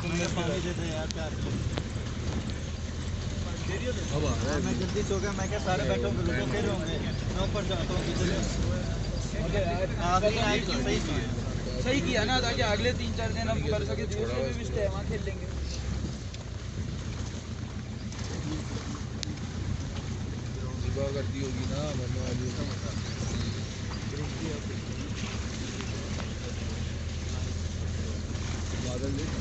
तुमने पानी दे दे यार प्यार से। अब आ रहा है। मैं जल्दी सो गया, मैं क्या सारे बैठे होंगे, लोग फिर होंगे, मैं ऊपर जाता हूँ किचन में। आखिरी नाइट सही सोए। सही किया ना, ताकि अगले 3-4 दिन हम कर सके। दूसरे में भी स्टे वहाँ खेल लेंगे। सुबह कर दी होगी ना, मैंने वाली बादल देख।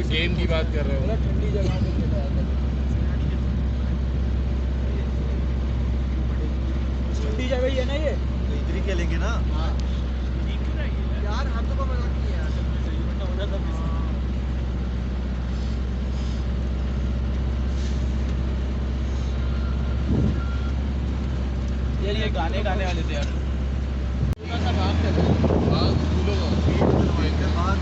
गेम की बात कर रहे हो। ठंडी जगह पे चला जाता है। ठंडी जगह ही है ना ये, तो इधर ही खेलेंगे ना। हाँ यार, हाथों का मजा नहीं है यार। यार ये गाने गाने वाले थे यार। थोड़ा सा भाग थे, भाग फूलों का भाग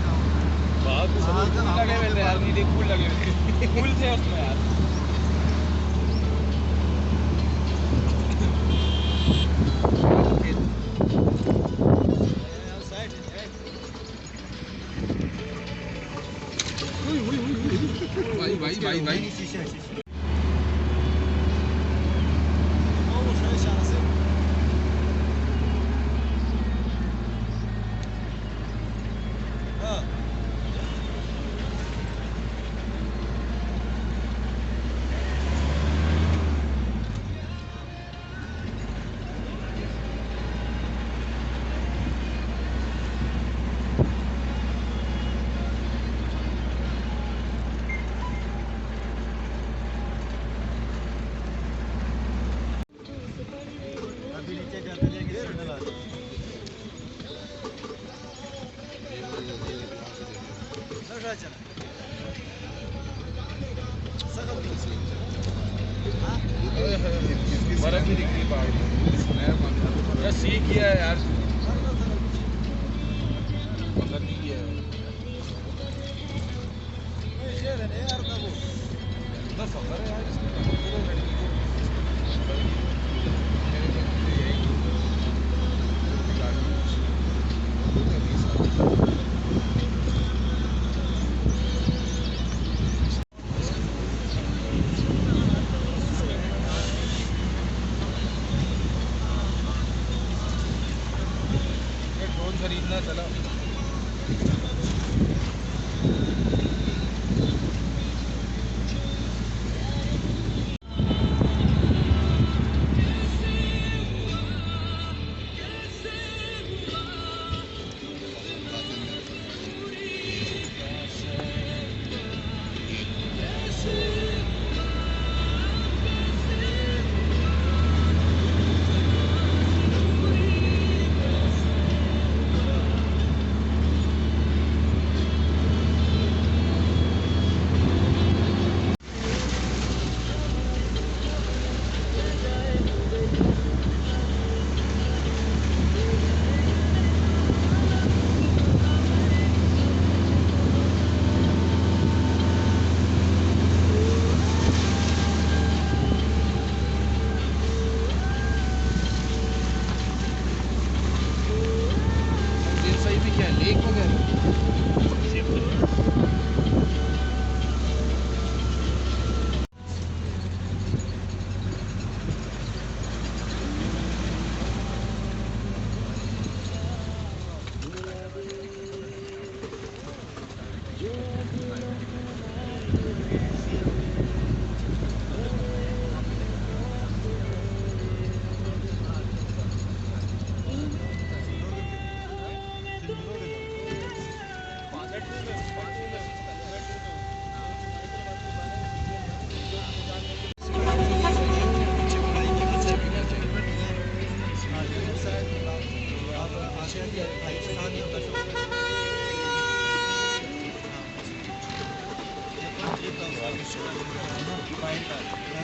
फूल लगे हुए थे यार, नीले फूल लगे हुए थे, फूल थे उसमें यार। भाई भाई भाई भाई शीशे अभी नीचे जाते जाएंगे, सिग्नल आ जाएगा। बर्फ भी दिख रही है पहाड़ में। यार सी किया है यार, पकड़ नहीं किया है। इतना सफर है यार इसमें, लड़की को ड्रोन खरीदना चला।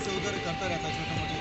से उधर करता रहता छोटे मोटे।